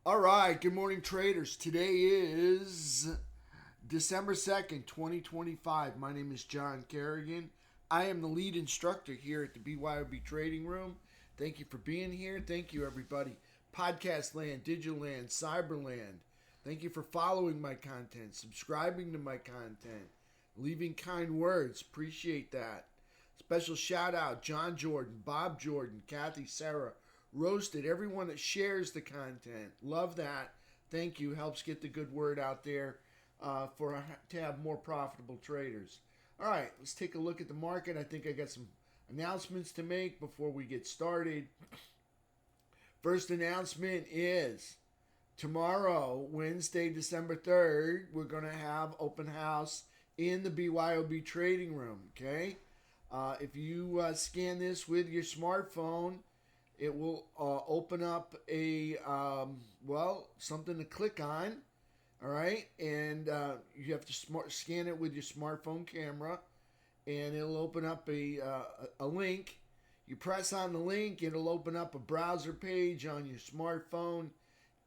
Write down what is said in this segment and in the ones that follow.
All right, good morning, traders. Today is December 2nd, 2025. My name is John Carignan. I am the lead instructor here at the BYOB Trading Room. Thank you for being here. Thank you, everybody. Podcast land, digital land, cyber land. Thank you for following my content, subscribing to my content, leaving kind words. Appreciate that. Special shout out John Jordan, Bob Jordan, Kathy, Sarah, Roasted, everyone that shares the content. Love that. Thank you. Helps get the good word out there to have more profitable traders. All right, let's take a look at the market. I think I got some announcements to make before we get started. First announcement is tomorrow, Wednesday, December 3rd, we're going to have open house in the BYOB Trading Room, okay? If you scan this with your smartphone, it will open up a, something to click on, all right? And you have to scan it with your smartphone camera, and it'll open up a link. You press on the link, it'll open up a browser page on your smartphone,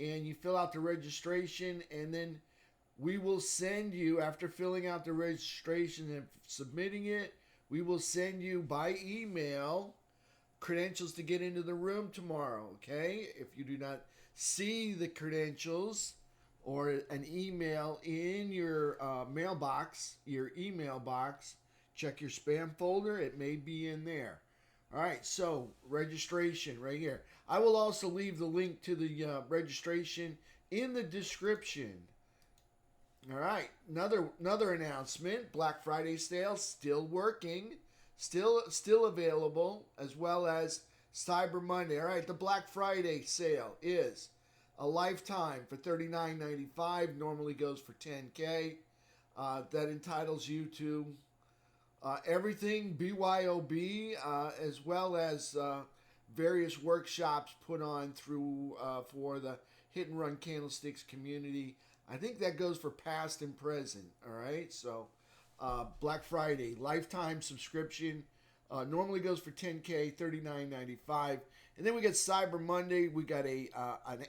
and you fill out the registration, and then we will send you, after filling out the registration and submitting it, we will send you by email credentials to get into the room tomorrow, okay? If you do not see the credentials or an email in your mailbox, your email box, check your spam folder. It may be in there. All right, so registration right here. I will also leave the link to the registration in the description. All right, another announcement. Black Friday sale still working, still available, as well as Cyber Monday. All right, the Black Friday sale is a lifetime for $39.95. Normally goes for $10K. That entitles you to everything BYOB, as well as various workshops put on through for the Hit and Run Candlesticks community. I think that goes for past and present. All right, so Black Friday lifetime subscription normally goes for $10K, $39.95, and then we got Cyber Monday. We got an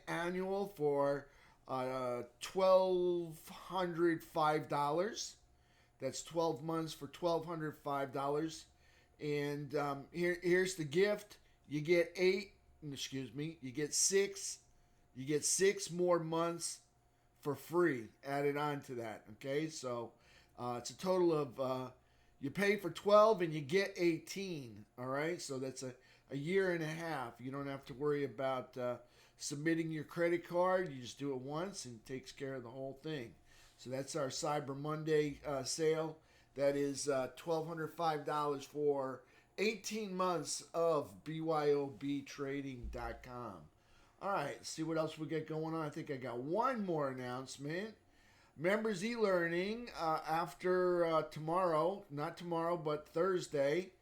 annual for $1,205. That's 12 months for $1,205, and here's the gift. You get you get six more months for free added on to that. Okay, so it's a total of you pay for 12 and you get 18. All right, so that's a year and a half. You don't have to worry about submitting your credit card. You just do it once and it takes care of the whole thing. So that's our Cyber Monday sale. That is $1,205 for 18 months of BYOBtrading.com. All right, let's see what else we got going on. I think I got one more announcement. Members e-learning after tomorrow, not tomorrow, but Thursday.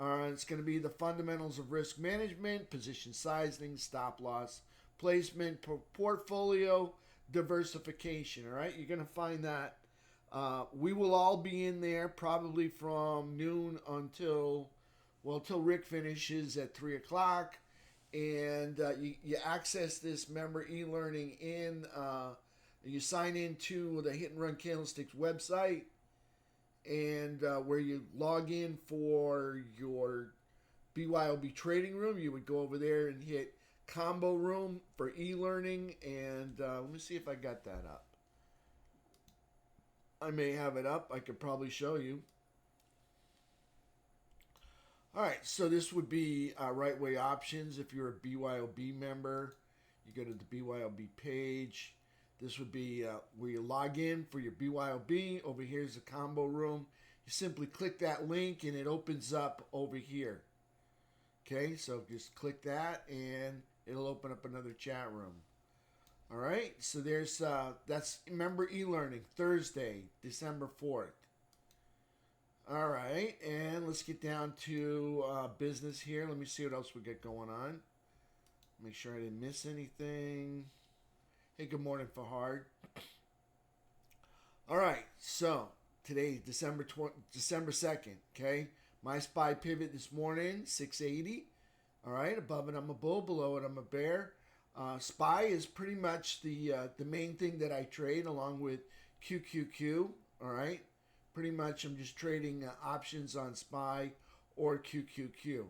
It's going to be the fundamentals of risk management, position sizing, stop loss, placement, portfolio diversification. All right, you're going to find that. We will all be in there probably from noon until Rick finishes at 3 o'clock. And you access this member e-learning you sign into the Hit and Run Candlesticks website, and where you log in for your BYOB Trading Room, you would go over there and hit Combo Room for e-learning, and let me see if I got that up. I may have it up. I could probably show you. All right, so this would be right way options. If you're a BYOB member, you go to the BYOB page. This would be where you log in for your BYOB. Over here is the combo room. You simply click that link and it opens up over here. Okay, so just click that and it'll open up another chat room. All right, so there's that's member e-learning, Thursday, December 4th. All right, and let's get down to business here. Let me see what else we got going on. Make sure I didn't miss anything. Hey, good morning, Fahad. All right, so today, December 2nd, okay? My SPY pivot this morning, 680. All right, above it, I'm a bull. Below it, I'm a bear. SPY is pretty much the main thing that I trade, along with QQQ. All right, pretty much I'm just trading options on SPY or QQQ.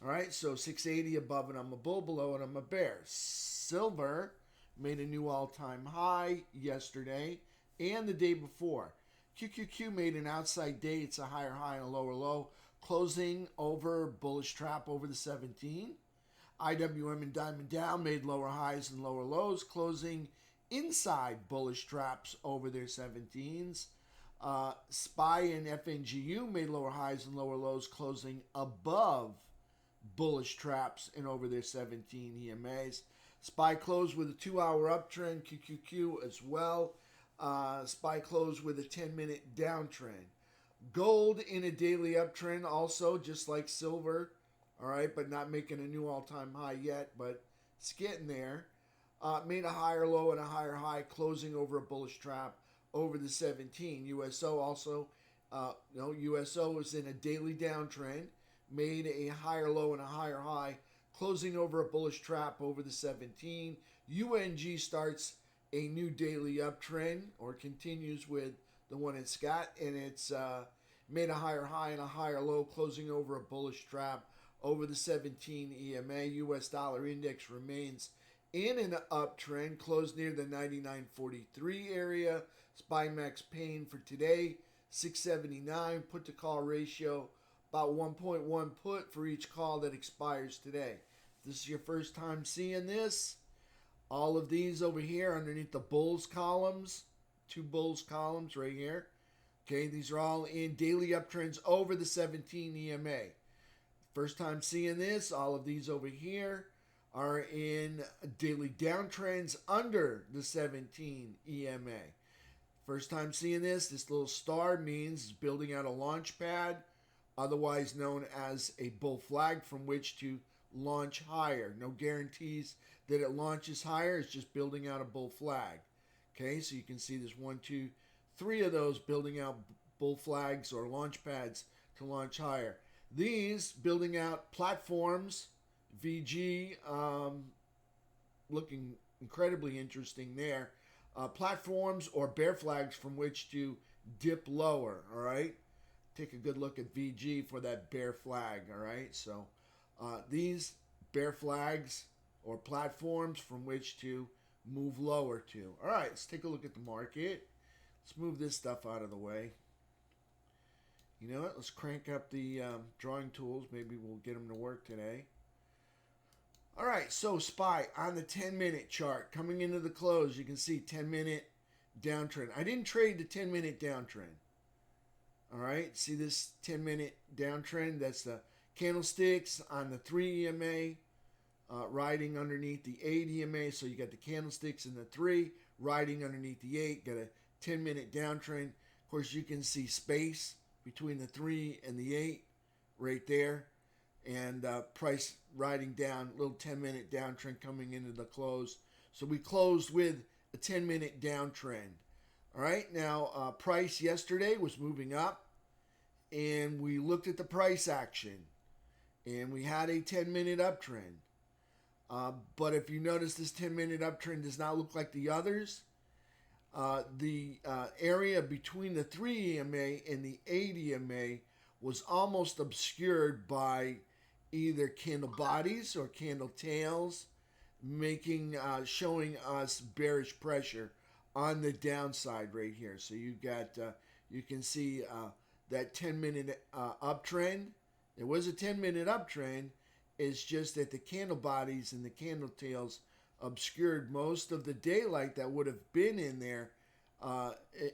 All right, so 680 above it, I'm a bull; below it, I'm a bear. Silver made a new all-time high yesterday and the day before. QQQ made an outside day; it's a higher high and a lower low, closing over bullish trap over the 17. IWM and Diamond Down made lower highs and lower lows, closing inside bullish traps over their 17s. SPY and FNGU made lower highs and lower lows, closing above bullish traps and over their 17 EMAs. SPY closed with a 2-hour uptrend, QQQ as well. SPY closed with a 10-minute downtrend. Gold in a daily uptrend also, just like silver. All right, but not making a new all-time high yet, but it's getting there. Made a higher low and a higher high, closing over a bullish trap over the 17. USO also, USO is in a daily downtrend, made a higher low and a higher high, closing over a bullish trap over the 17. UNG starts a new daily uptrend, or continues with the one it's got, and it's made a higher high and a higher low, closing over a bullish trap over the 17 EMA. US dollar index remains in an uptrend, closed near the 99.43 area. SPY max pain for today, 679. Put to call ratio, about 1.1 put for each call that expires today. If this is your first time seeing this, all of these over here underneath the bulls columns, 2 bulls columns right here. Okay, these are all in daily uptrends over the 17 EMA. First time seeing this, all of these over here are in daily downtrends under the 17 EMA. First time seeing this little star means it's building out a launch pad, otherwise known as a bull flag from which to launch higher. No guarantees that it launches higher, it's just building out a bull flag. Okay, so you can see there's 1, 2, 3 of those building out bull flags or launch pads to launch higher. These building out platforms, VG, looking incredibly interesting there. Platforms or bear flags from which to dip lower, all right? Take a good look at VG for that bear flag, all right? So these bear flags or platforms from which to move lower to. All right, let's take a look at the market. Let's move this stuff out of the way. You know what? Let's crank up the drawing tools. Maybe we'll get them to work today. All right, so SPY on the 10-minute chart. Coming into the close, you can see 10-minute downtrend. I didn't trade the 10-minute downtrend. All right, see this 10-minute downtrend? That's the candlesticks on the 3 EMA riding underneath the 8 EMA. So you got the candlesticks in the 3 riding underneath the 8. Got a 10-minute downtrend. Of course, you can see space between the 3 and the 8 right there, and price riding down, little 10-minute downtrend coming into the close. So we closed with a 10-minute downtrend. All right, now price yesterday was moving up, and we looked at the price action, and we had a 10-minute uptrend. But if you notice, this 10-minute uptrend does not look like the others. The area between the 3 EMA and the 8 EMA was almost obscured by either candle bodies or candle tails, showing us bearish pressure on the downside right here. So you got you can see that 10-minute uptrend. It was a 10-minute uptrend. It's just that the candle bodies and the candle tails obscured most of the daylight that would have been in there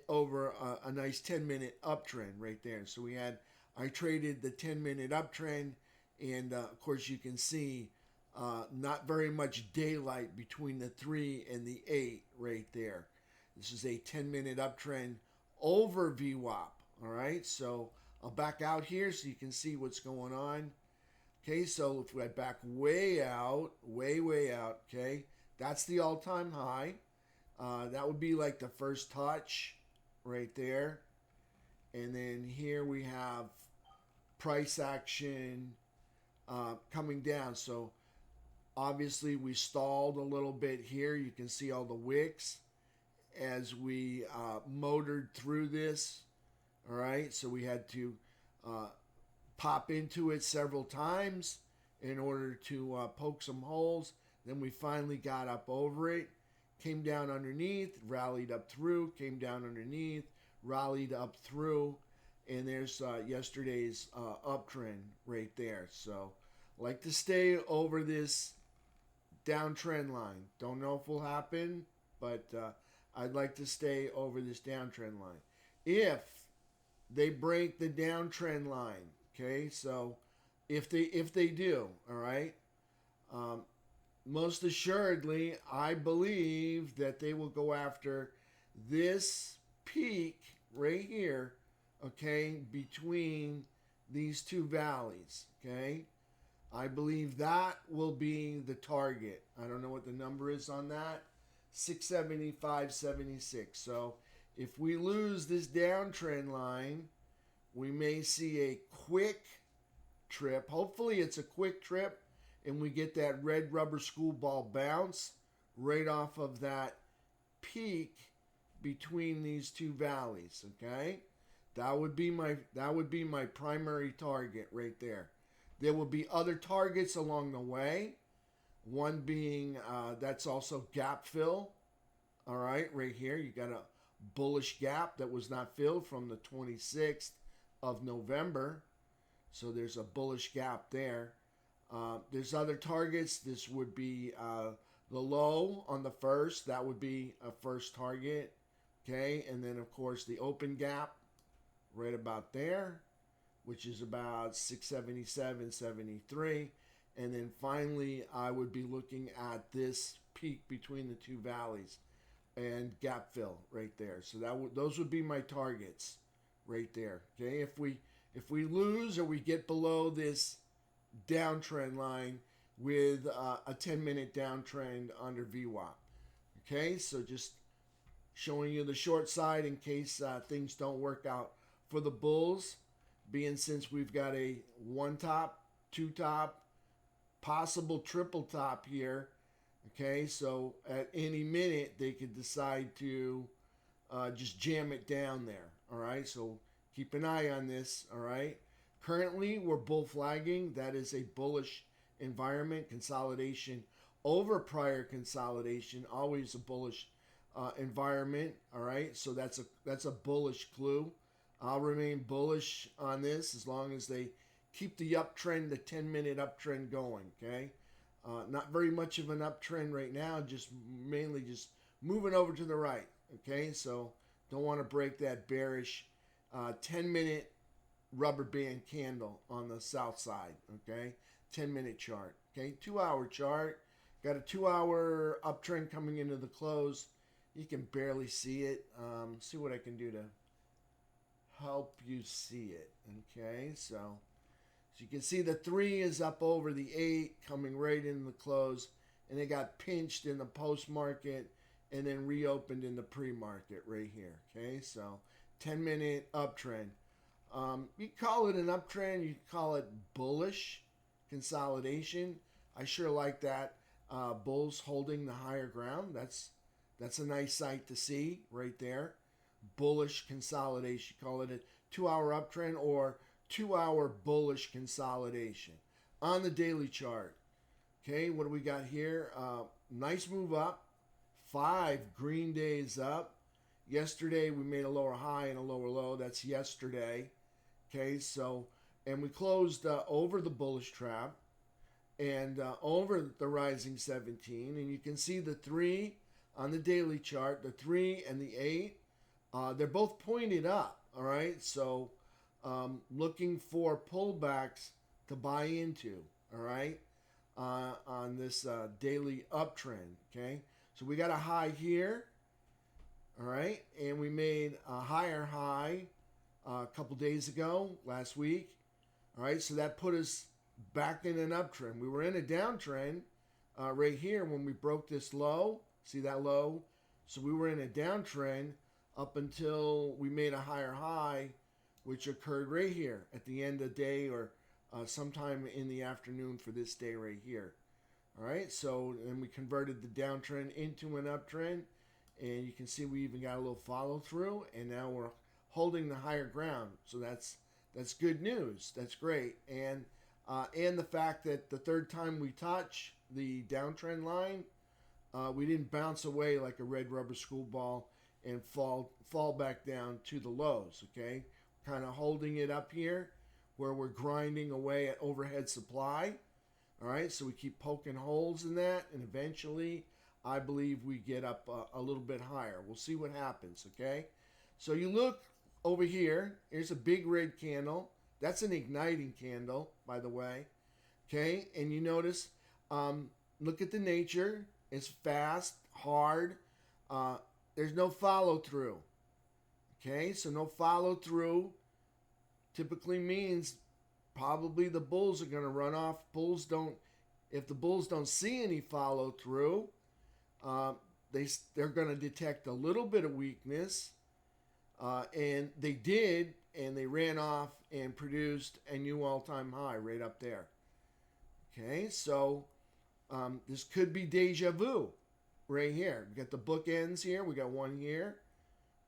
over a nice 10-minute uptrend right there. So I traded the 10-minute uptrend, and of course you can see not very much daylight between the 3 and the 8 right there. This is a 10-minute uptrend over VWAP. All right, so I'll back out here so you can see what's going on. Okay, so if I back way out, way out, okay, that's the all-time high. That would be like the first touch right there. And then here we have price action coming down. So Obviously, we stalled a little bit here. You can see all the wicks as we motored through this. All right, so we had to pop into it several times in order to poke some holes. Then we finally got up over it, came down underneath, rallied up through, came down underneath, rallied up through, and there's yesterday's uptrend right there. So, like to stay over this downtrend line. Don't know if will happen, but I'd like to stay over this downtrend line. If they break the downtrend line, okay, so if they do, all right, most assuredly, I believe that they will go after this peak right here, okay, between these two valleys, okay. I believe that will be the target. I don't know what the number is on that. 675.76. So if we lose this downtrend line, we may see a quick trip. Hopefully it's a quick trip and we get that red rubber school ball bounce right off of that peak between these two valleys, okay? That would be my primary target right there. There will be other targets along the way. One being that's also gap fill. All right, right here you got a bullish gap that was not filled from the 26th of November. So there's a bullish gap there. There's other targets. This would be the low on the first. That would be a first target. Okay, and then of course the open gap right about there, which is about 677.73. And then finally, I would be looking at this peak between the two valleys and gap fill right there. So those would be my targets right there. Okay, if we lose or we get below this downtrend line with a 10-minute downtrend under VWAP. Okay, so just showing you the short side in case things don't work out for the bulls, being since we've got a one top, two top, possible triple top here. Okay, so at any minute they could decide to just jam it down there. All right, so keep an eye on this. All right, currently we're bull flagging. That is a bullish environment. Consolidation over prior consolidation, always a bullish environment. All right, so that's a bullish clue. I'll remain bullish on this as long as they keep the uptrend, the 10-minute uptrend going, okay? Not very much of an uptrend right now, just mainly just moving over to the right, okay? So don't want to break that bearish 10-minute rubber band candle on the south side, okay? 10-minute chart, okay? 2-hour chart. Got a 2-hour uptrend coming into the close. You can barely see it. See what I can do to help you see it. Okay, so you can see the 3 is up over the 8 coming right in the close, and it got pinched in the post market and then reopened in the pre-market right here. Okay, so 10-minute uptrend. You call it an uptrend, you call it bullish consolidation. I sure like that. Bulls holding the higher ground. That's a nice sight to see right there. Bullish consolidation. Call it a 2-hour uptrend or 2-hour bullish consolidation. On the daily chart, okay, what do we got here? Nice move up. 5 green days up. Yesterday we made a lower high and a lower low. That's yesterday. Okay, so, and we closed over the bullish trap and over the rising 17. And you can see the 3 on the daily chart, the 3 and the 8. They're both pointed up, all right? So looking for pullbacks to buy into, all right, on this daily uptrend, okay? So we got a high here, all right? And we made a higher high a couple days ago, last week, all right? So that put us back in an uptrend. We were in a downtrend right here when we broke this low. See that low? So we were in a downtrend up until we made a higher high, which occurred right here at the end of the day or sometime in the afternoon for this day right here. All right, so then we converted the downtrend into an uptrend, and you can see we even got a little follow through, and now we're holding the higher ground. So that's good news. That's great, and the fact that the third time we touch the downtrend line, we didn't bounce away like a red rubber school ball and fall back down to the lows. Okay, kind of holding it up here where we're grinding away at overhead supply. All right, so we keep poking holes in that, and eventually I believe we get up a little bit higher. We'll see what happens. Okay, so you look over here. Here's a big red candle. That's an igniting candle, by the way. Okay, and you notice, look at the nature. It's fast, hard. There's no follow through. Okay, so no follow through typically means probably the bulls are going to run off. If the bulls don't see any follow through, they're going to detect a little bit of weakness, and they did, and they ran off and produced a new all-time high right up there. Okay, so this could be deja vu right here. We got the bookends here. We got one here,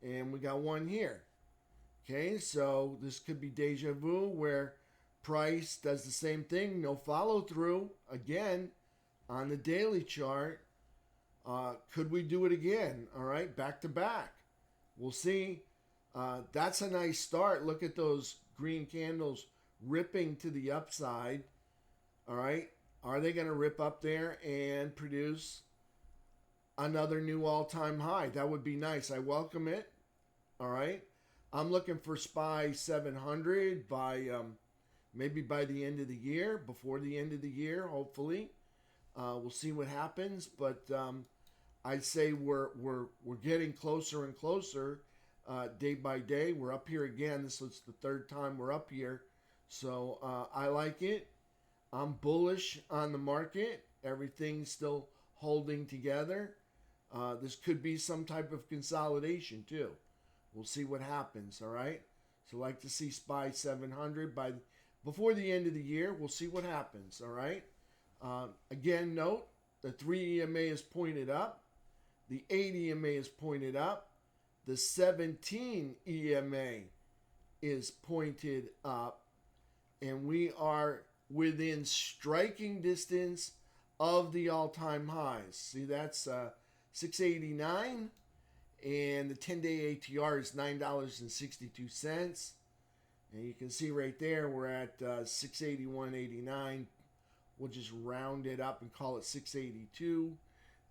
and we got one here. Okay, so this could be deja vu where price does the same thing, no follow through again on the daily chart. Could we do it again? All right, back to back. We'll see. That's a nice start. Look at those green candles ripping to the upside. All right, are they going to rip up there and produce another new all-time high? That would be nice. I welcome it. All right, I'm looking for SPY 700 by maybe by the end of the year, before the end of the year, hopefully. We'll see what happens, but I'd say we're getting closer and closer day by day. We're up here again. This is the third time we're up here, so I like it. I'm bullish on the market. Everything's still holding together. This could be some type of consolidation too. We'll see what happens. All right. So like to see SPY 700 before the end of the year. We'll see what happens. All right. Again, note the 3 EMA is pointed up. The 8 EMA is pointed up. The 17 EMA is pointed up. And we are within striking distance of the all-time highs. See, that's 689. And the 10-day ATR is $9.62. And you can see right there we're at 681.89. We'll just round it up and call it 682.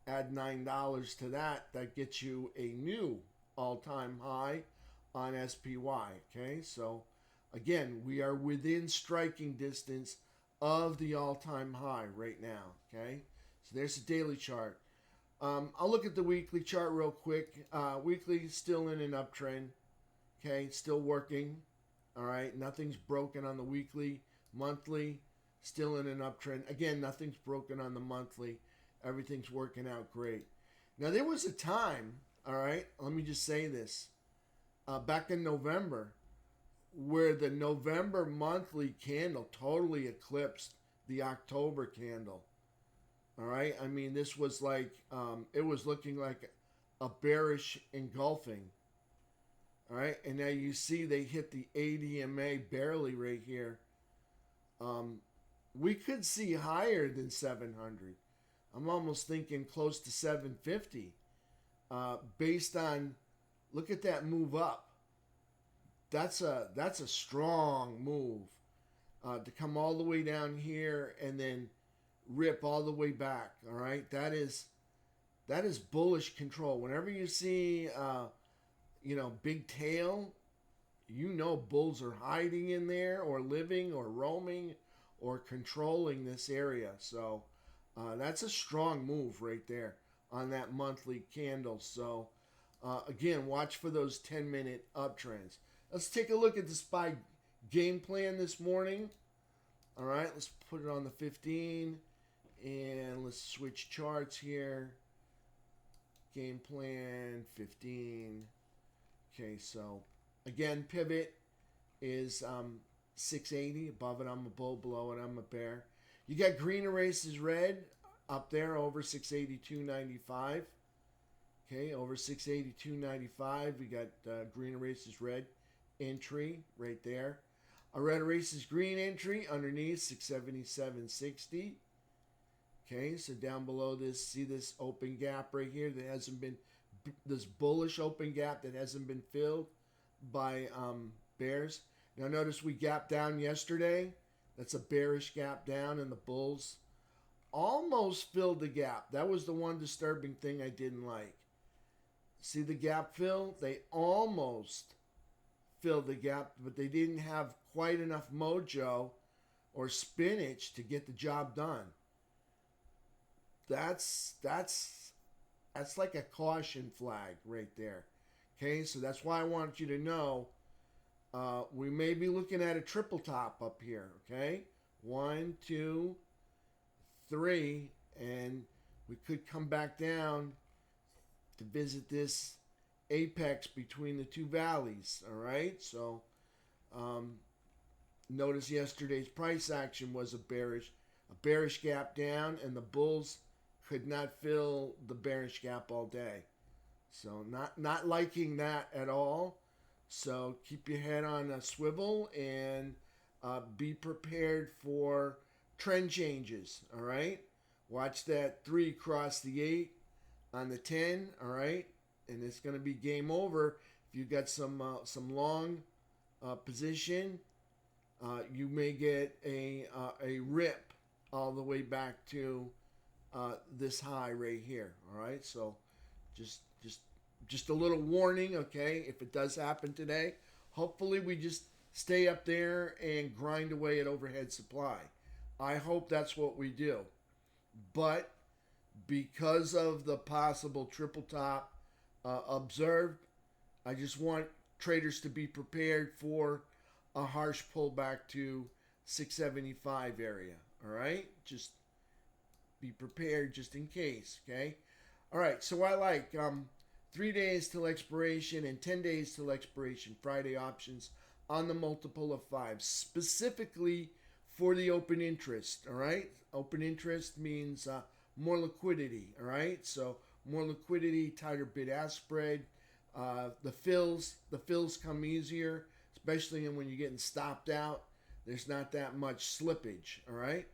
Add $9 to that. That gets you a new all-time high on SPY. Okay, so again, we are within striking distance of the all-time high right now. Okay, so there's the daily chart. I'll look at the weekly chart real quick. Weekly still in an uptrend. Okay, still working. All right, nothing's broken on the weekly. Monthly, still in an uptrend. Again, nothing's broken on the monthly. Everything's working out great. Now, there was a time, all right, let me just say this, back in November, where the November monthly candle totally eclipsed the October candle. All right, I mean, this was like, it was looking like a bearish engulfing. All right, and now you see they hit the 8 EMA barely right here. We could see higher than 700. I'm almost thinking close to 750 based on, look at that move up. That's a strong move to come all the way down here and then rip all the way back. All right, that is bullish control. Whenever you see big tail, bulls are hiding in there or living or roaming or controlling this area. So that's a strong move right there on that monthly candle. So again, watch for those 10-minute uptrends. Let's take a look at the SPY game plan this morning. All right, let's put it on the 15 and let's switch charts here. Game plan 15. Okay, so again, pivot is 680. Above it, I'm a bull. Below it, I'm a bear. You got green erases red. up there over 682.95. Okay, over 682.95. We got green erases red entry right there. A red erases green entry underneath 677.60. Okay, so down below this, see this open gap right here that hasn't been, this bullish open gap that hasn't been filled by bears. Now notice we gapped down yesterday. That's a bearish gap down, and the bulls almost filled the gap. That was the one disturbing thing I didn't like. See the gap fill? They almost filled the gap, but they didn't have quite enough mojo or spinach to get the job done. That's like a caution flag right there. Okay, so that's why I want you to know we may be looking at a triple top up here. Okay, 1, 2, 3, and we could come back down to visit this apex between the two valleys. All right, so notice yesterday's price action was a bearish gap down, and the bulls could not fill the bearish gap all day. So not liking that at all. So keep your head on a swivel and be prepared for trend changes. All right, watch that 3 cross the 8 on the 10. All right, and it's going to be game over if you got some long position. You may get a rip all the way back to this high right here. All right, so just a little warning. Okay, if it does happen today, hopefully we just stay up there and grind away at overhead supply. I hope that's what we do, but because of the possible triple top observed, I just want traders to be prepared for a harsh pullback to 675 area. All right, just be prepared just in case. Okay, all right, so I like 3 days till expiration and 10 days till expiration Friday options on the multiple of 5, specifically for the open interest. All right, open interest means more liquidity. All right, so more liquidity, tighter bid-ask spread. The fills come easier, especially when you're getting stopped out. There's not that much slippage. All right,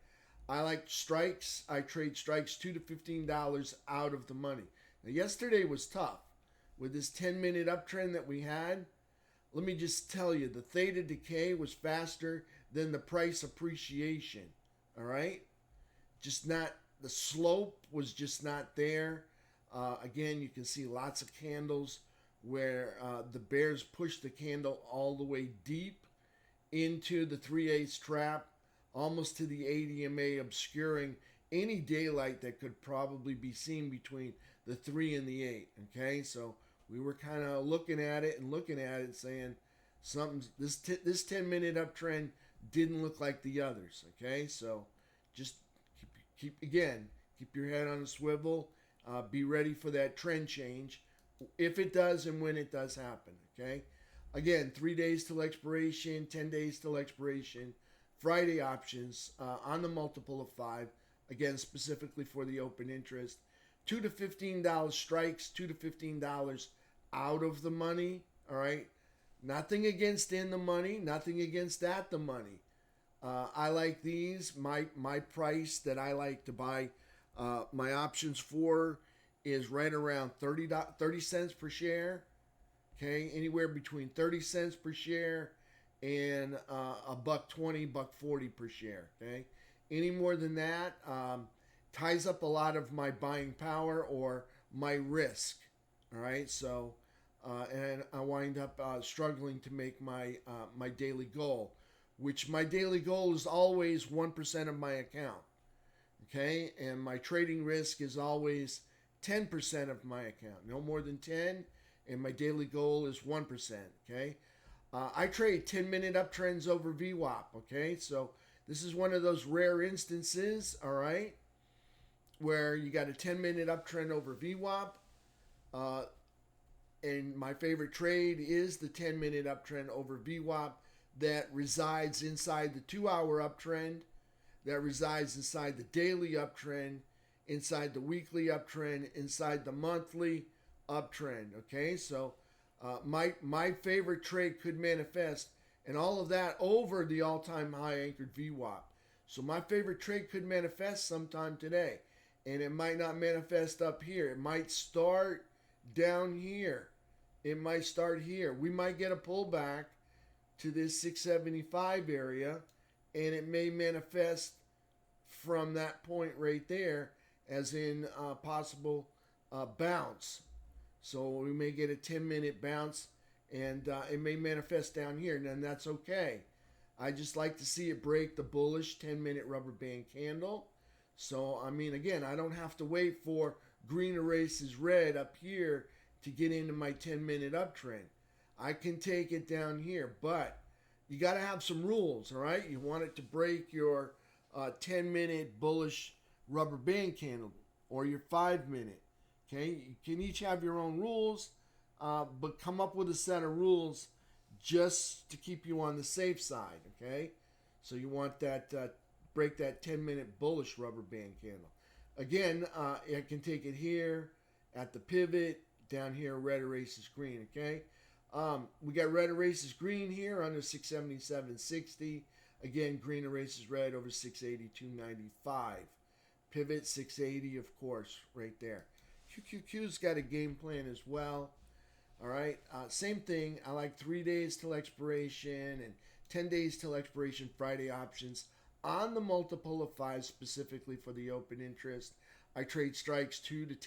I like strikes. I trade strikes $2 to $15 out of the money. Now yesterday was tough with this 10-minute uptrend that we had. Let me just tell you, the theta decay was faster than the price appreciation. All right, just not, the slope was just not there. Again, you can see lots of candles where the bears pushed the candle all the way deep into the 3/8 trap, almost to the ADMA, obscuring any daylight that could probably be seen between the 3 and the 8. Okay, so we were kind of looking at it and saying this 10-minute uptrend didn't look like the others. Okay, so just keep your head on a swivel. Be ready for that trend change if it does and when it does happen. Okay, again, 3 days till expiration, 10 days till expiration Friday options on the multiple of 5, again specifically for the open interest. $2 to $15 strikes, $2 to $15 out of the money. All right, nothing against in the money, nothing against at the money. I like these. My price that I like to buy my options for is right around 30 cents per share. Okay, anywhere between 30 cents per share and $1.20, $1.40 per share. Okay, any more than that ties up a lot of my buying power or my risk. All right, so and I wind up struggling to make my my daily goal, which my daily goal is always 1% of my account. Okay, and my trading risk is always 10% of my account, no more than 10, and my daily goal is 1%. Okay, I trade 10-minute uptrends over VWAP. Okay, so this is one of those rare instances. All right, where you got a 10-minute uptrend over VWAP. And my favorite trade is the 10-minute uptrend over VWAP that resides inside the 2-hour uptrend, that resides inside the daily uptrend, inside the weekly uptrend, inside the monthly uptrend. Okay, so my favorite trade could manifest, and all of that over the all-time high anchored VWAP. So my favorite trade could manifest sometime today, and it might not manifest up here. It might start down here. It might start here. We might get a pullback to this 675 area, and it may manifest from that point right there as in possible bounce. So we may get a 10-minute bounce, and it may manifest down here, and that's okay. I just like to see it break the bullish 10-minute rubber band candle. So, I mean, again, I don't have to wait for green erases red up here to get into my 10-minute uptrend. I can take it down here, but you got to have some rules, all right? You want it to break your 10-minute bullish rubber band candle or your 5-minute, okay? You can each have your own rules, but come up with a set of rules just to keep you on the safe side, okay? So you want that, break that 10-minute bullish rubber band candle. Again, I can take it here at the pivot, down here, red erases green, okay? We got red erases green here under 677.60. Again, green erases red over 682.95. Pivot 680, of course, right there. QQQ's got a game plan as well. All right, same thing. I like 3 days till expiration and 10 days till expiration Friday options on the multiple of 5 specifically for the open interest. I trade strikes $2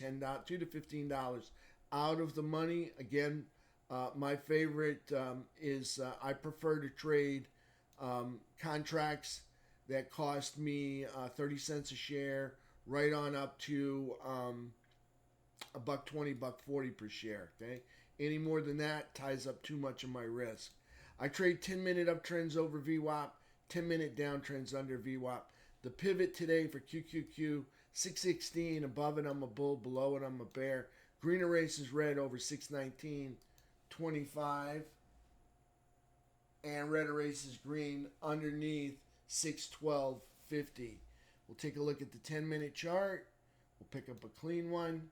to $15 out of the money. Again, my favorite is I prefer to trade contracts that cost me 30 cents a share, right on up to $1.20, $1.40 per share. Okay, any more than that ties up too much of my risk. I trade 10-minute uptrends over VWAP, 10-minute downtrends under VWAP. The pivot today for QQQ 616. Above it, I'm a bull. Below it, I'm a bear. Green erases red over 619.25. And red erases green underneath 612.50. We'll take a look at the 10-minute chart. We'll pick up a clean one.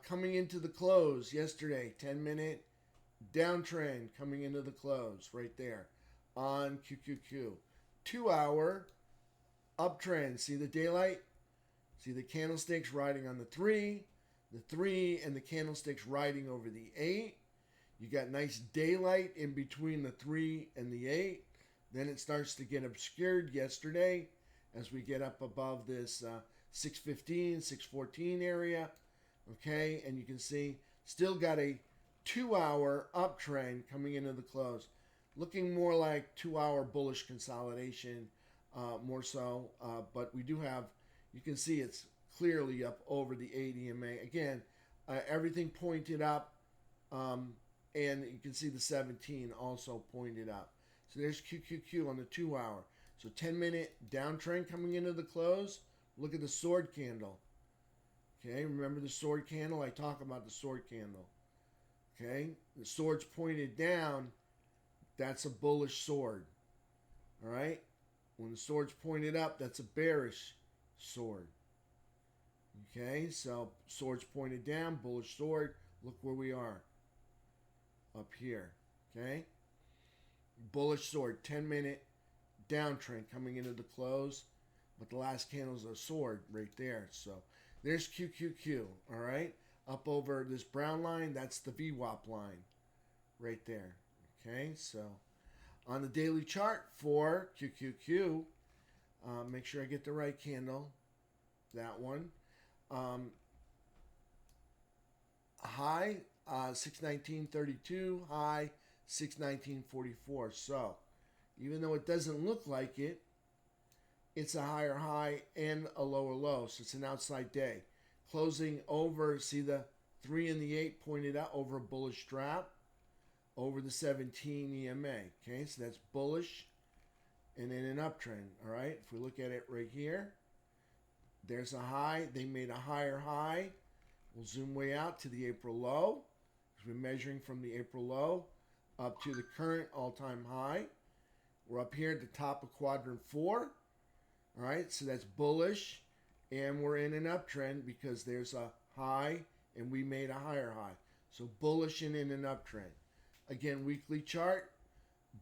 Coming into the close yesterday, 10-minute downtrend coming into the close right there on QQQ. 2-hour uptrend. See the daylight? See the candlesticks riding on the 3 and the candlesticks riding over the 8. You got nice daylight in between the 3 and the 8. Then it starts to get obscured yesterday as we get up above this 615, 614 area. Okay, and you can see still got a 2-hour uptrend coming into the close. Looking more like 2-hour bullish consolidation, more so. But we do have, you can see it's clearly up over the 8 EMA. Again, everything pointed up, and you can see the 17 also pointed up. So there's QQQ on the 2-hour. So 10-minute downtrend coming into the close. Look at the sword candle. Okay, remember the sword candle? I talk about the sword candle. Okay, the sword's pointed down. That's a bullish sword. All right, when the sword's pointed up, that's a bearish sword. Okay, so sword's pointed down, bullish sword. Look where we are. Up here. Okay, bullish sword, 10-minute downtrend coming into the close. But the last candle's a sword right there. So there's QQQ, all right? Up over this brown line, that's the VWAP line right there, okay? So on the daily chart for QQQ, make sure I get the right candle, that one. High, 619.32, high, 619.44. So even though it doesn't look like it, it's a higher high and a lower low. So it's an outside day. Closing over, see the 3 and the 8 pointed out over a bullish strap, over the 17 EMA. Okay, so that's bullish and then an uptrend. All right, if we look at it right here, there's a high. They made a higher high. We'll zoom way out to the April low. We're measuring from the April low up to the current all-time high. We're up here at the top of quadrant 4. All right, so that's bullish. and we're in an uptrend because there's a high and we made a higher high. So bullish and in an uptrend. Again, weekly chart,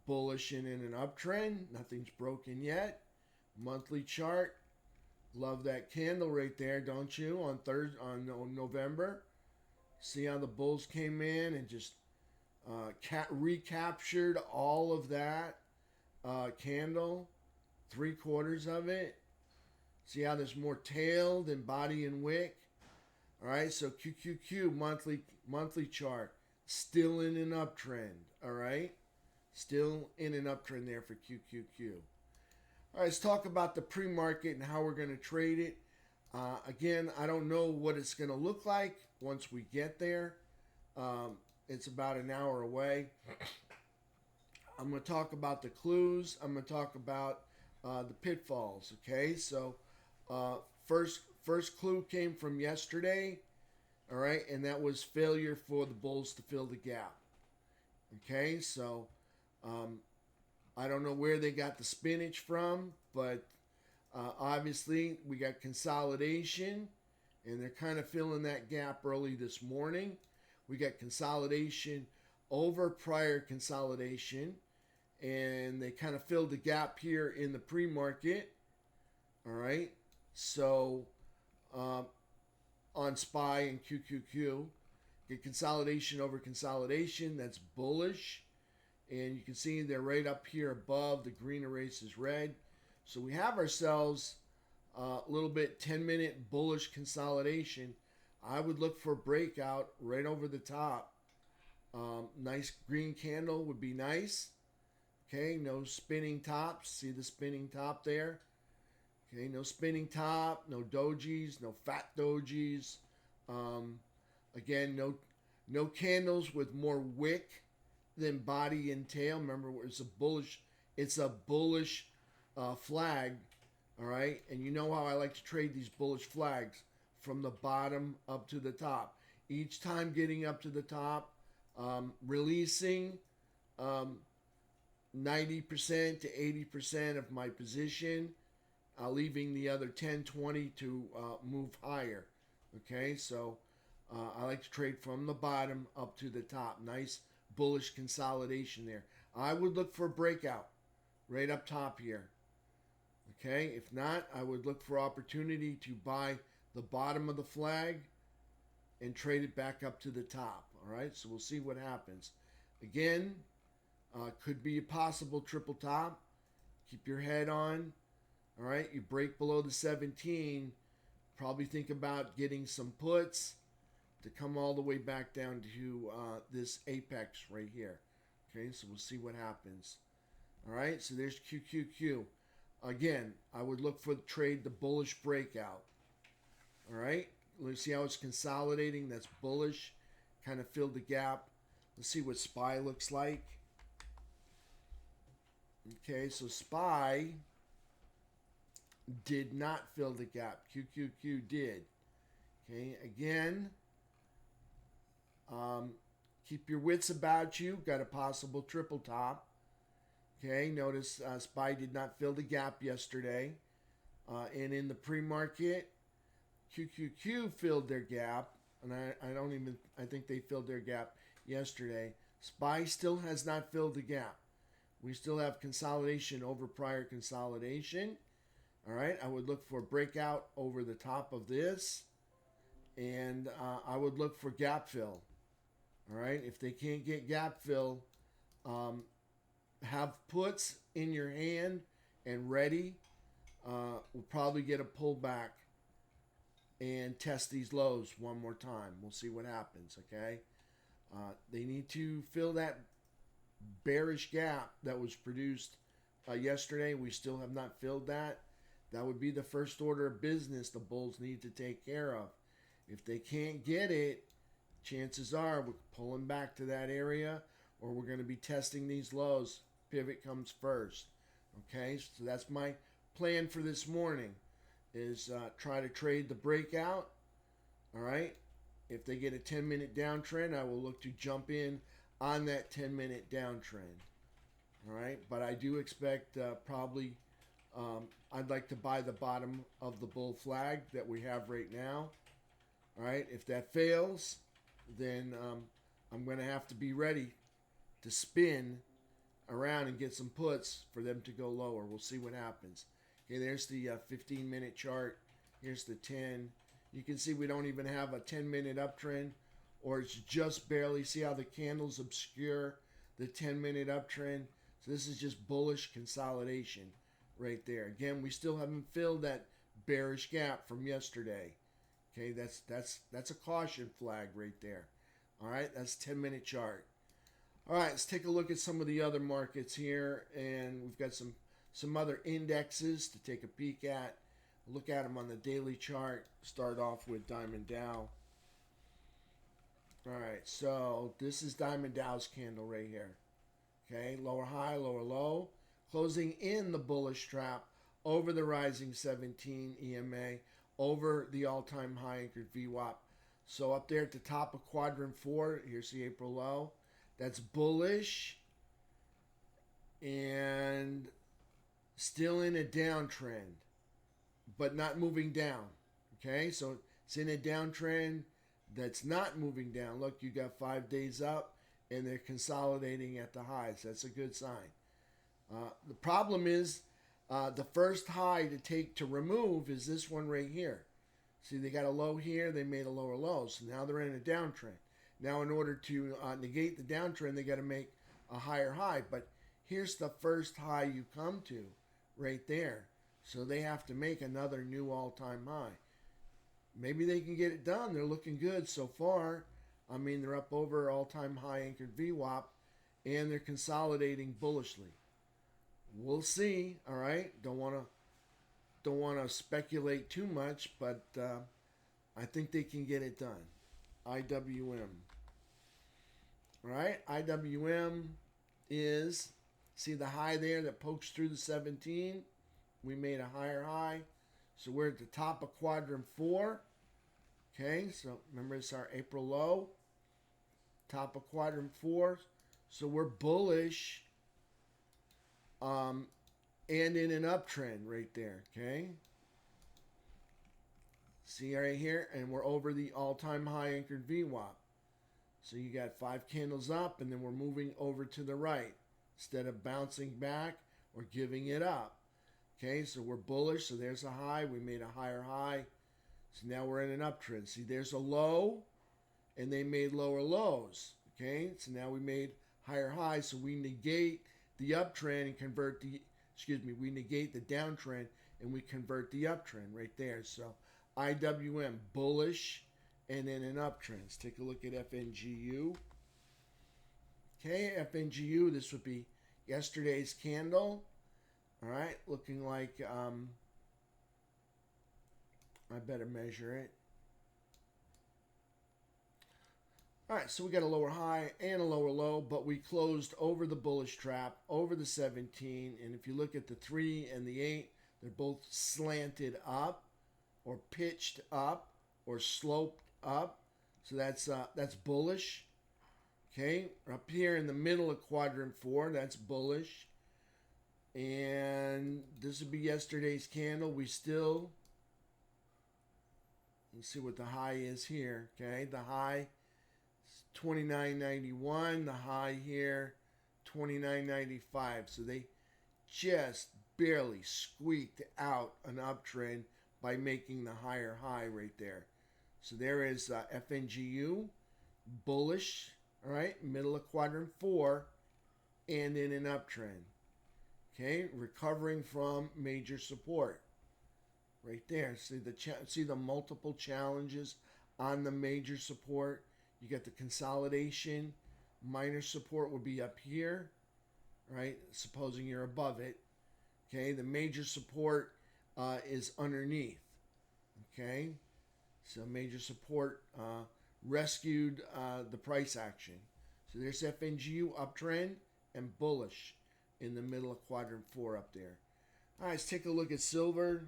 bullish and in an uptrend. Nothing's broken yet. Monthly chart, love that candle right there, don't you? On November, see how the bulls came in and just recaptured all of that candle, 3/4 of it. See how there's more tail than body and wick. All right, so QQQ monthly chart, still in an uptrend. All right, still in an uptrend there for QQQ. All right, let's talk about the pre-market and how we're going to trade it. Again, I don't know what it's going to look like once we get there. It's about an hour away. I'm going to talk about the clues. I'm going to talk about the pitfalls. Okay, so first clue came from yesterday. All right, and that was failure for the bulls to fill the gap. Okay, so I don't know where they got the spinach from, but obviously we got consolidation, and they're kind of filling that gap early this morning. We got consolidation over prior consolidation, and they kind of filled the gap here in the pre-market. All right, so on SPY and QQQ, get consolidation over consolidation. That's bullish. And you can see they're right up here above. The green erases red. So we have ourselves a little bit 10-minute bullish consolidation. I would look for a breakout right over the top. Nice green candle would be nice. Okay, no spinning tops. See the spinning top there? Okay, no spinning top, no dojis, no fat dojis. Again, no candles with more wick than body and tail. Remember, it's a bullish flag. All right, and you know how I like to trade these bullish flags from the bottom up to the top. Each time getting up to the top, releasing 90% to 80% of my position, leaving the other 10, 20 to move higher. Okay, so I like to trade from the bottom up to the top. Nice bullish consolidation there. I would look for a breakout right up top here. Okay, if not, I would look for opportunity to buy the bottom of the flag and trade it back up to the top. All right, so we'll see what happens. Again, could be a possible triple top. Keep your head on. All right, you break below the 17, probably think about getting some puts to come all the way back down to this apex right here. Okay, so we'll see what happens. All right, so there's QQQ. Again, I would look for the trade the bullish breakout. All right, let's see how it's consolidating. That's bullish, kind of filled the gap. Let's see what SPY looks like. Okay, so SPY did not fill the gap. QQQ did. Okay, again, keep your wits about you. Got a possible triple top. Okay, notice SPY did not fill the gap yesterday. And in the pre-market, QQQ filled their gap. And I think they filled their gap yesterday. SPY still has not filled the gap. We still have consolidation over prior consolidation. All right, I would look for a breakout over the top of this, and I would look for gap fill. All right, if they can't get gap fill, have puts in your hand and ready. We'll probably get a pullback and test these lows one more time. We'll see what happens, okay? They need to fill that bearish gap that was produced yesterday. We still have not filled that. That would be the first order of business the bulls need to take care of. If they can't get it, chances are we're pulling back to that area, or we're going to be testing these lows. Pivot comes first. Okay, so that's my plan for this morning, is try to trade the breakout. All right, if they get a 10-minute downtrend, I will look to jump in on that 10-minute downtrend. All right, but I do expect probably I'd like to buy the bottom of the bull flag that we have right now. All right, if that fails, then I'm going to have to be ready to spin around and get some puts for them to go lower. We'll see what happens. Okay, there's the 15-minute chart. Here's the 10. You can see we don't even have a 10-minute uptrend, or it's just barely. See how the candles obscure the 10-minute uptrend? So this is just bullish consolidation right there. Again, we still haven't filled that bearish gap from yesterday. Okay, that's a caution flag right there. All right, that's 10-minute chart. All right, let's take a look at some of the other markets here, and we've got some other indexes to take a peek at. Look at them on the daily chart. Start off with Diamond Dow. All right, so this is Diamond Dow's candle right here. Okay, lower high, lower low, closing in the bullish trap over the rising 17 EMA, over the all-time high anchored VWAP. So up there at the top of quadrant 4, here's the April low. That's bullish and still in a downtrend, but not moving down. Okay, so it's in a downtrend that's not moving down. Look, you got 5 days up and they're consolidating at the highs. That's a good sign. The problem is the first high to take to remove is this one right here. See, they got a low here, they made a lower low, so now they're in a downtrend. Now, in order to negate the downtrend, they got to make a higher high. But here's the first high you come to right there. So they have to make another new all-time high. Maybe they can get it done. They're looking good so far. I mean, they're up over all-time high anchored VWAP, and they're consolidating bullishly. We'll see. All right. Don't want to speculate too much, but I think they can get it done. IWM. All right, IWM is, see the high there that pokes through the 17? We made a higher high. So we're at the top of quadrant 4. Okay, so remember it's our April low. Top of quadrant 4. So we're bullish and in an uptrend right there, okay? See right here, and we're over the all-time high anchored VWAP. So you got 5 candles up, and then we're moving over to the right instead of bouncing back or giving it up. Okay, so we're bullish. So there's a high. We made a higher high. So now we're in an uptrend. See, there's a low, and they made lower lows. Okay, so now we made higher highs. So we negate the uptrend and convert the, we negate the downtrend and we convert the uptrend right there. So IWM bullish and in an uptrend. Let's take a look at FNGU. Okay, FNGU, this would be yesterday's candle. All right, looking like, I better measure it. All right, so we got a lower high and a lower low, but we closed over the bullish trap, over the 17. And if you look at the 3 and the 8, they're both slanted up or pitched up or sloped up. So that's bullish. Okay, up here in the middle of quadrant 4, that's bullish. And this would be yesterday's candle. We still, let's see what the high is here. Okay, the high is 29.91. The high here, 29.95. So they just barely squeaked out an uptrend by making the higher high right there. So there is FNGU, bullish, all right, middle of quadrant 4, and in an uptrend. Okay, recovering from major support. Right there. See the multiple challenges on the major support. You got the consolidation. Minor support would be up here, right? Supposing you're above it. Okay, the major support is underneath. Okay, so major support rescued the price action. So there's FNGU uptrend and bullish in the middle of quadrant 4 up there. All right, let's take a look at silver.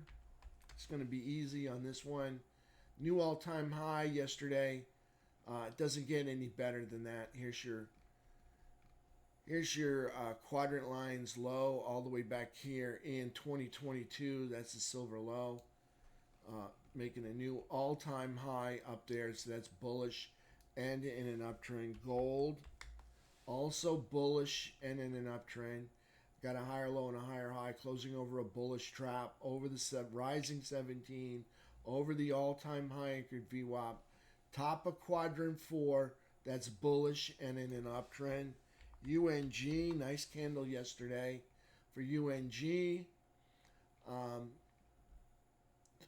It's going to be easy on this one. New all-time high yesterday. It doesn't get any better than that. Here's Here's your quadrant lines low all the way back here in 2022. That's the silver low, making a new all-time high up there. So that's bullish and in an uptrend. Gold, also bullish and in an uptrend. Got a higher low and a higher high, closing over a bullish trap over the rising 17, over the all-time high anchored VWAP. Top of quadrant 4, that's bullish and in an uptrend. UNG, nice candle yesterday for UNG. It's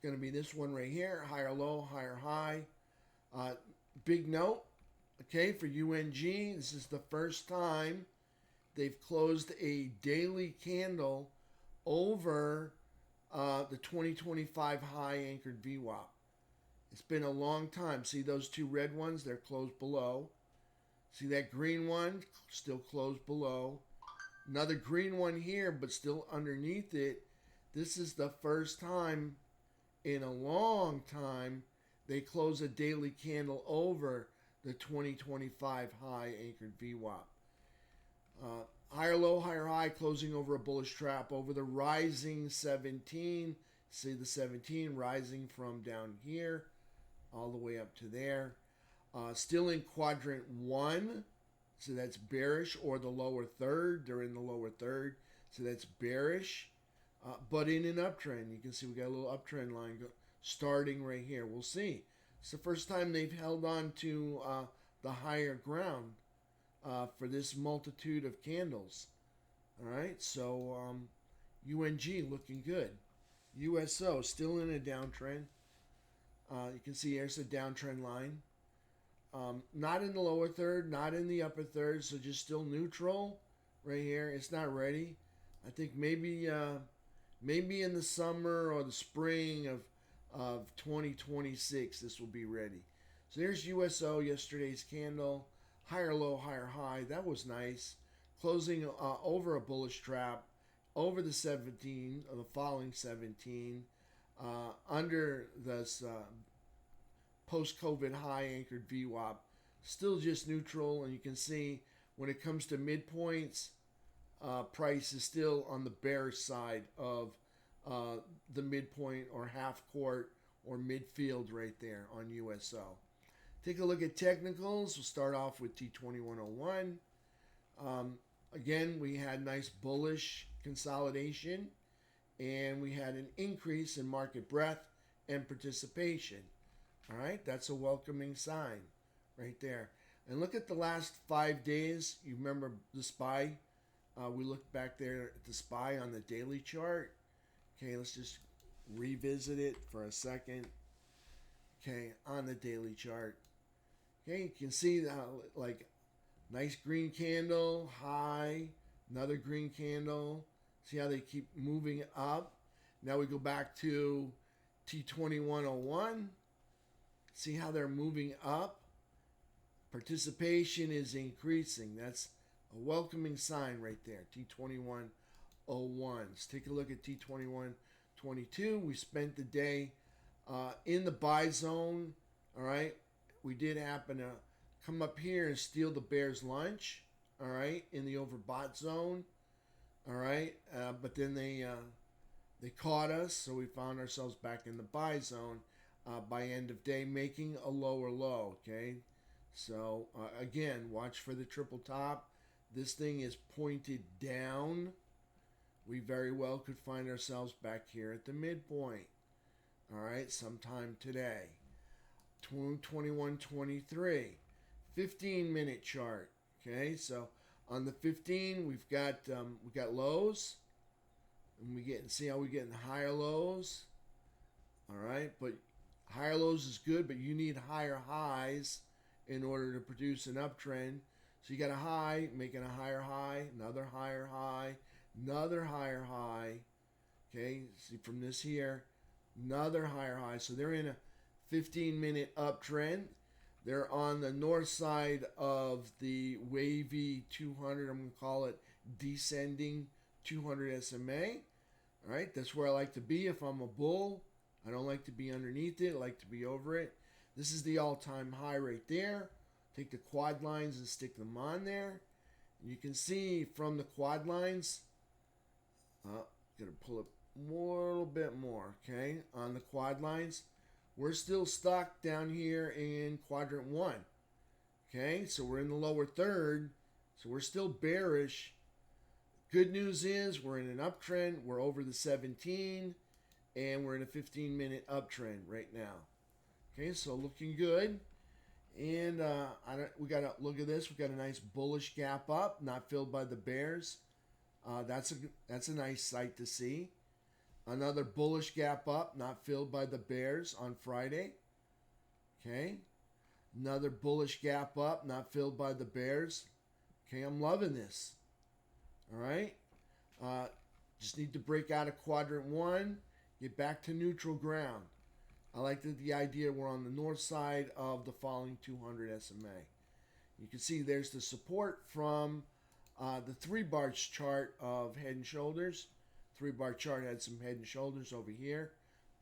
going to be this one right here, higher low, higher high. Big note, okay, for UNG, this is the first time they've closed a daily candle over the 2025 high anchored VWAP. It's been a long time. See those two red ones? They're closed below. See that green one? Still closed below. Another green one here, but still underneath it. This is the first time in a long time they close a daily candle over the 2025 high anchored VWAP. Higher low, higher high, closing over a bullish trap over the rising 17. See the 17 rising from down here all the way up to there. Still in quadrant 1, so that's bearish, or the lower third. They're in the lower third, so that's bearish, but in an uptrend. You can see we got a little uptrend line starting right here. We'll see. It's the first time they've held on to the higher ground for this multitude of candles. All right, so UNG looking good. USO still in a downtrend. You can see here's the downtrend line. Not in the lower third, not in the upper third, so just still neutral right here. It's not ready. I think maybe in the summer or the spring of 2026 this will be ready. So there's USO, yesterday's candle, higher low, higher high. That was nice. Closing over a bullish trap over the 17, or the falling 17, under this post-COVID high anchored VWAP. Still just neutral, and you can see when it comes to midpoints, price is still on the bearish side of the midpoint or half court or midfield right there on USO. Take a look at technicals. We'll start off with T2101. Again, we had nice bullish consolidation, and we had an increase in market breadth and participation. All right, that's a welcoming sign right there. And look at the last 5 days. You remember the SPY? We looked back there at the SPY on the daily chart. Okay, let's just revisit it for a second. Okay, on the daily chart. Okay, you can see like nice green candle, high, another green candle. See how they keep moving up? Now we go back to T2101. See how they're moving up? Participation is increasing. That's a welcoming sign right there. T2101. Let's take a look at T2122. We spent the day in the buy zone. All right. We did happen to come up here and steal the bear's lunch. All right. In the overbought zone. All right. But then they caught us. So we found ourselves back in the buy zone. By end of day, making a lower low, okay? So, again, watch for the triple top. This thing is pointed down. We very well could find ourselves back here at the midpoint, all right, sometime today. 2123, 15-minute chart, okay? So, on the 15, we got lows, and see how we're getting higher lows, all right? But higher lows is good, but you need higher highs in order to produce an uptrend. So you got a high, making a higher high, another higher high, another higher high. Okay, see from this here, another higher high. So they're in a 15-minute uptrend. They're on the north side of the wavy 200, I'm going to call it descending 200 SMA. All right, that's where I like to be if I'm a bull. I don't like to be underneath it. I like to be over it. This is the all-time high right there. Take the quad lines and stick them on there. You can see from the quad lines, gonna pull it more, a little bit more, okay? On the quad lines, we're still stuck down here in quadrant 1, okay? So we're in the lower third, so we're still bearish. Good news is we're in an uptrend. We're over the 17, and we're in a 15-minute uptrend right now. Okay, so looking good. And we got to look at this. We got a nice bullish gap up, not filled by the bears. That's a nice sight to see. Another bullish gap up, not filled by the bears on Friday. Okay. Another bullish gap up, not filled by the bears. Okay, I'm loving this. All right. Just need to break out of quadrant 1, get back to neutral ground. I like the idea we're on the north side of the falling 200 SMA. You can see there's the support from the 3-bar chart of head and shoulders. 3-bar chart had some head and shoulders over here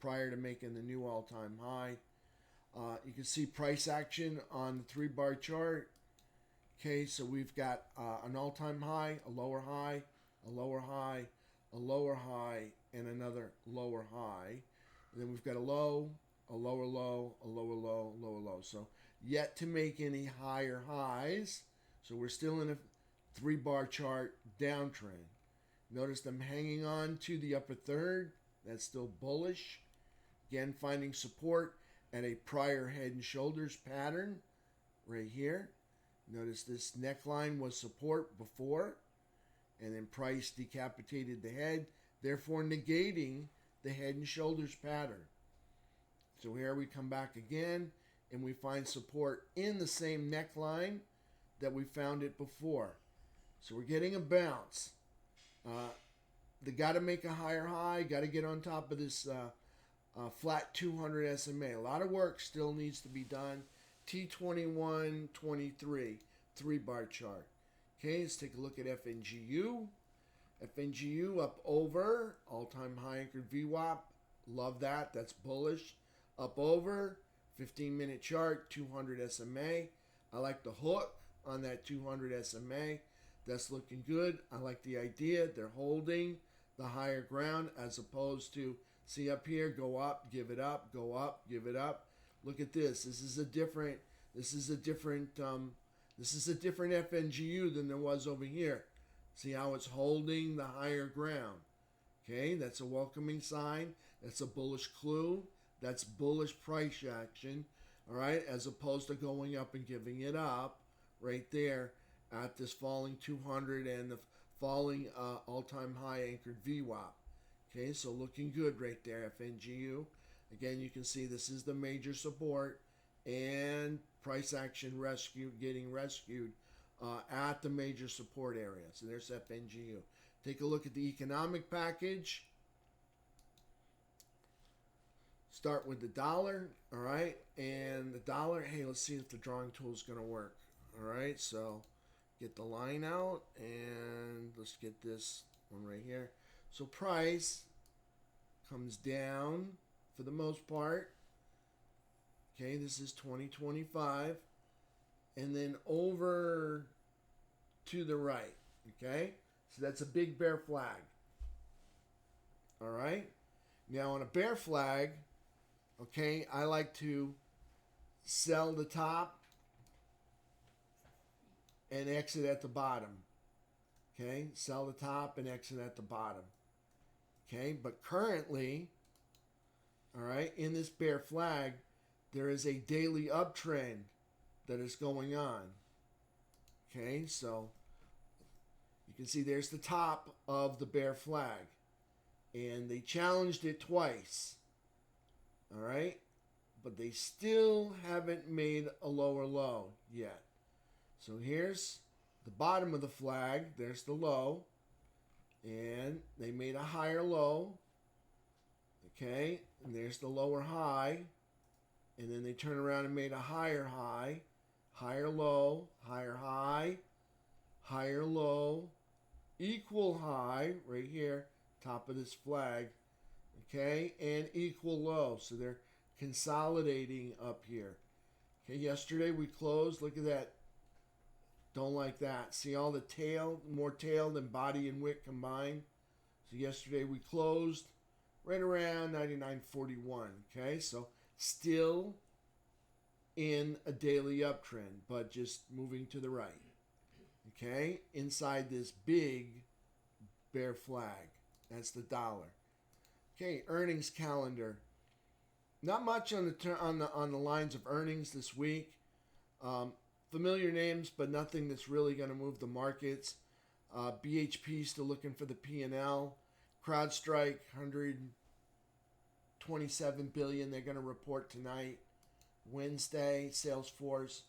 prior to making the new all-time high. You can see price action on the 3-bar chart. Okay, so we've got an all-time high, a lower high, a lower high, a lower high, and another lower high. And then we've got a low, a lower low, a lower low, lower low. So yet to make any higher highs. So we're still in a 3-bar chart downtrend. Notice them hanging on to the upper third. That's still bullish. Again, finding support at a prior head and shoulders pattern right here. Notice this neckline was support before, and then price decapitated the head, therefore negating the head and shoulders pattern. So here we come back again, and we find support in the same neckline that we found it before. So we're getting a bounce. They got to make a higher high, got to get on top of this flat 200 SMA. A lot of work still needs to be done. T2123, 3-bar chart. Okay, let's take a look at FNGU. FNGU up over, all-time high anchored VWAP. Love that, that's bullish. Up over, 15-minute chart, 200 SMA. I like the hook on that 200 SMA. That's looking good. I like the idea. They're holding the higher ground as opposed to, see up here, go up, give it up, go up, give it up. Look at this. This is a different FNGU than there was over here. See how it's holding the higher ground. Okay, that's a welcoming sign. That's a bullish clue. That's bullish price action. All right, as opposed to going up and giving it up right there at this falling 200 and the falling all-time high anchored VWAP. Okay, so looking good right there, FNGU. Again, you can see this is the major support and price action getting rescued at the major support area. So there's FNGU. Take a look at the economic package. Start with the dollar, all right? And the dollar, hey, let's see if the drawing tool is going to work. All right, so get the line out and let's get this one right here. So price comes down for the most part. Okay, this is 2025. And then over to the right. Okay, so that's a big bear flag. All right. Now on a bear flag, okay, I like to sell the top and exit at the bottom. Okay, sell the top and exit at the bottom. Okay, but currently, all right, in this bear flag, there is a daily uptrend that is going on. Okay, so you can see there's the top of the bear flag. And they challenged it twice. All right, but they still haven't made a lower low yet. So here's the bottom of the flag. There's the low. And they made a higher low. Okay, and there's the lower high. And then they turn around and made a higher high, higher low, higher high, higher low, equal high right here, top of this flag. Okay, and equal low. So they're consolidating up here. Okay, yesterday we closed, look at that Don't like that. See all the tail, more tail than body and wick combined. So yesterday we closed right around 99.41. Okay, so still in a daily uptrend, but just moving to the right. Okay, inside this big bear flag. That's the dollar. Okay, earnings calendar. Not much on the lines of earnings this week. Familiar names, but nothing that's really going to move the markets. BHP still looking for the P&L. CrowdStrike, 127 billion. They're going to report tonight. Wednesday, Salesforce,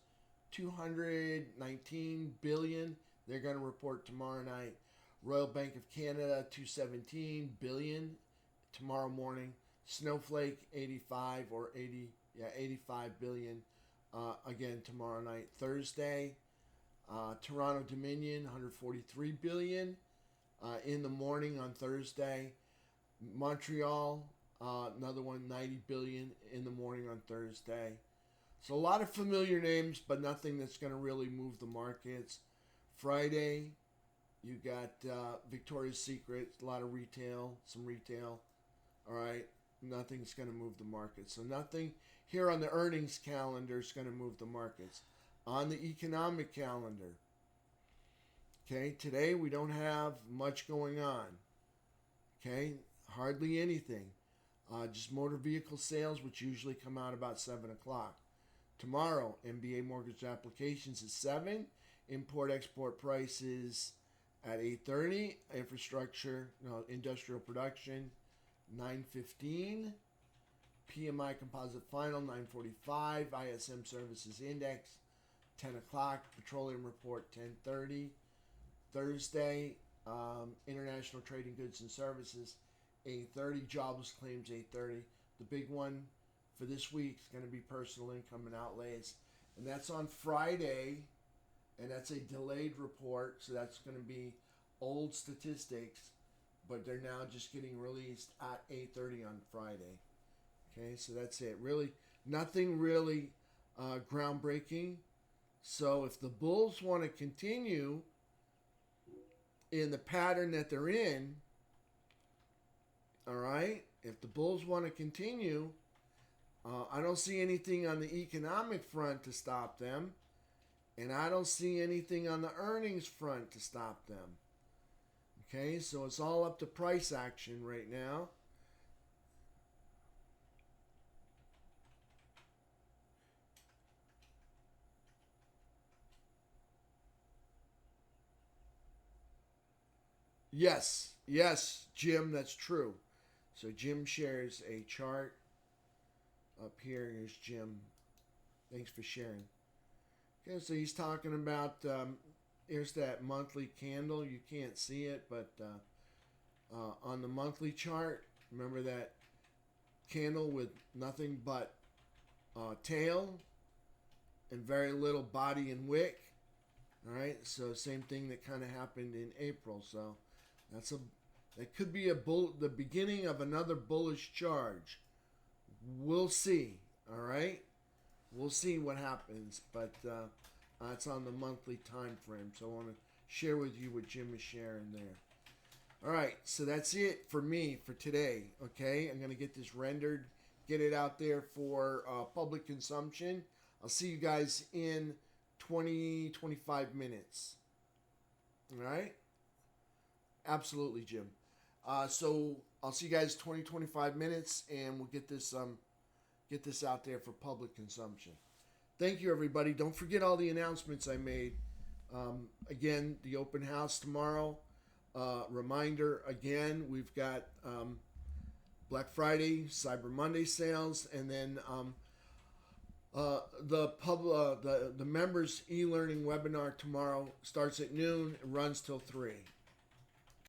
219 billion. They're going to report tomorrow night. Royal Bank of Canada, 217 billion tomorrow morning. Snowflake, 85 billion. Again tomorrow night. Thursday, Toronto Dominion, 143 billion in the morning on Thursday. Montreal, another one, 90 billion in the morning on Thursday. So a lot of familiar names, but nothing that's going to really move the markets. Friday, you got Victoria's Secret, a lot of retail, some retail. All right, nothing's going to move the market. So nothing here on the earnings calendar is going to move the markets. On the economic calendar, okay, today we don't have much going on. Okay, hardly anything. Just motor vehicle sales, which usually come out about 7 o'clock. Tomorrow, MBA mortgage applications at 7. Import-export prices at 8:30. Industrial production, 9:15. PMI composite final, 9:45. ISM services index, 10 o'clock. Petroleum report, 10:30. Thursday, international trading goods and services, 8:30. Jobless claims, 8:30. The big one for this week is going to be personal income and outlays. And that's on Friday. And that's a delayed report. So that's going to be old statistics. But they're now just getting released at 8:30 on Friday. Okay, so that's it. Really, nothing really groundbreaking. So if the bulls want to continue in the pattern that they're in, all right, if the bulls want to continue, I don't see anything on the economic front to stop them. And I don't see anything on the earnings front to stop them. Okay, so it's all up to price action right now. Yes, Jim, that's true. So Jim shares a chart up here. Here's Jim. Thanks for sharing. Okay, so he's talking about, here's that monthly candle. You can't see it, but on the monthly chart, remember that candle with nothing but tail and very little body and wick. All right, so same thing that kind of happened in April. So that could be the beginning of another bullish charge. We'll see. All right, we'll see what happens, but it's on the monthly time frame. So I want to share with you what Jim is sharing there. All right, so that's it for me for today. Okay, I'm gonna get this rendered, get it out there for public consumption. I'll see you guys in 20-25 minutes. All right, absolutely, Jim. So I'll see you guys 20-25 minutes, and we'll get this out there for public consumption. Thank you, everybody. Don't forget all the announcements I made. Again, the open house tomorrow. Reminder again, we've got Black Friday, Cyber Monday sales, and then the members e-learning webinar tomorrow starts at noon and runs till 3.